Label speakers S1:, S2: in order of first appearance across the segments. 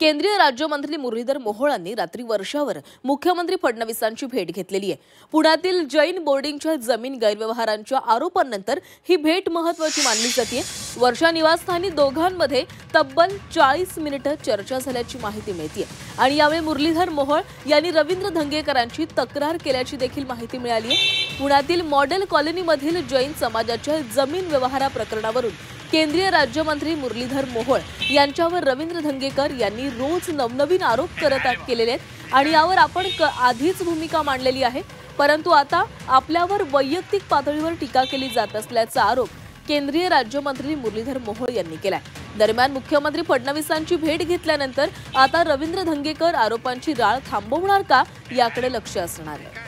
S1: केंद्रीय राज्यमंत्री मुरलीधर मोहोळ यांनी रात्री वर्षावर मुख्यमंत्री फडणवीसांची भेट घेतलेली आहे। पुण्यातील जैन बोर्डिंगच्या जमीन गैरव्यवहारांच्या आरोपांनंतर ही भेट महत्त्वाची मानली जाते। वर्षा निवासस्थानी दोघांमध्ये तब्बल 40 मिनिटे चर्चा झाल्याची माहिती मिळते आणि यावेळी मुरलीधर मोहोळ यांनी रवींद्र धंगेकरांची तक्रार केल्याची देखील माहिती मिळाली आहे। पुण्यातील मॉडेल कॉलनीमधील जैन समाजाच्या जमीन व्यवहारा प्रकरणावरून केंद्रीय राज्यमंत्री मुरलीधर मोहोळ यांच्यावर रवींद्र धंगेकर यांनी रोज नवनवीन आरोप करत केलेले आहेत आणि यावर आपण आधीच भूमिका मांडलेली आहे, परंतु आता आपल्यावर वैयक्तिक पातळीवर टीका केली जात असल्याचा आरोप केंद्रीय राज्यमंत्री मुरलीधर मोहोळ यांनी केलाय। दरम्यान मुख्यमंत्री फडणवीसांची भेट घेतल्यानंतर आता रवींद्र धंगेकर आरोपांची राळ थांबवणार का याकडे लक्ष असणार आहे।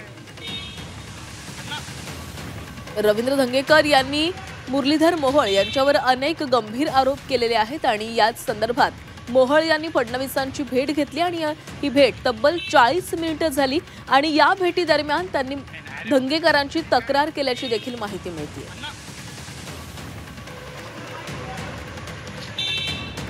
S1: रवींद्र धंगेकर यांनी मुरलीधर मोहोळ यांच्यावर अनेक गंभीर आरोप केलेले आहेत आणि याच संदर्भात मोहोळ यांनी फडणवीसांची भेट घेतली आणि ही भेट तब्बल 40 मिनिटे झाली आणि या भेटी दरम्यान त्यांनी धंगेकरांची तक्रार केल्याची देखील माहिती मिळते।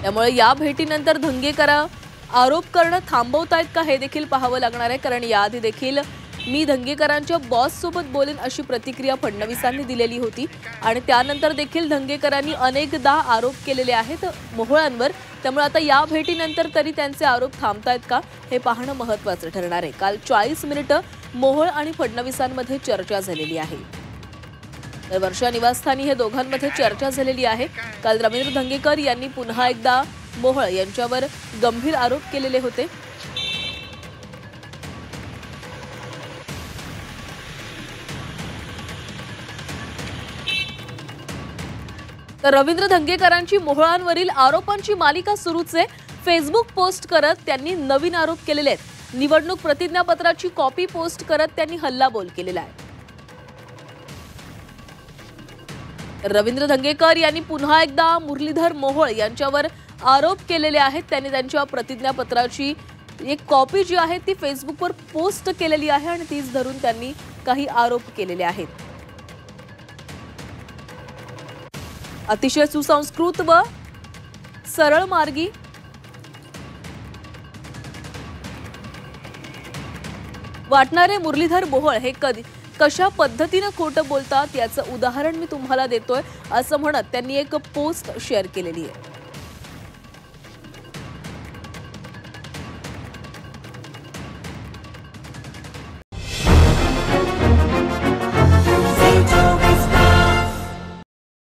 S1: त्यामुळे या भेटीनंतर धंगेकर आरोप करणं थांबवतायत का हे देखील पाहावं लागणार आहे, कारण याआधी देखील मी धंगेकरांच्या बॉस सोबत बोलेन अशी प्रतिक्रिया फडणवीसांनी दिलेली होती आणि त्यानंतर देखील धंगेकरांनी अनेकदा आरोप केलेले आहेत मोहोळांवर। त्यामुळे आता या भेटीनंतर तरी त्यांचे आरोप थांबतायत का हे पाहणं महत्त्वाचं ठरणार आहे। काल 40 मिनिटे मोहोळ आणि फडणवीसांमध्ये चर्चा झालेली आहे। तर वर्षा निवासस्थानी हे दोघांमध्ये चर्चा झालेली आहे। काल रवींद्र धंगेकर यांनी पुन्हा एकदा मोहोळ यांच्यावर गंभीर आरोप केलेले होते। तर रवींद्र धंगेकरांची मोहोळांवरील आरोपांची मालिका सुरूच आहे। फेसबुक पोस्ट करत त्यांनी नवीन आरोप केलेले आहेत। निवडणूक प्रतिज्ञापत्राची कॉपी पोस्ट करत त्यांनी हल्लाबोल केलेला आहे। रवींद्र धंगेकर यांनी पुन्हा एकदा मुरलीधर मोहोळ यांच्यावर आरोप केलेले आहेत। त्यांनी त्यांच्या प्रतिज्ञापत्राची एक कॉपी जी आहे ती फेसबुकवर पोस्ट केलेली आहे आणि तीच धरून त्यांनी काही आरोप केलेले आहेत। अतिशय सुसंस्कृत व सरळ मार्गी वाटणारे मुरलीधर मोहोळ हे कशा पद्धतीने खोटं बोलतात याचं उदाहरण मी तुम्हाला देतोय असं म्हणत त्यांनी एक पोस्ट शेअर केलेली आहे।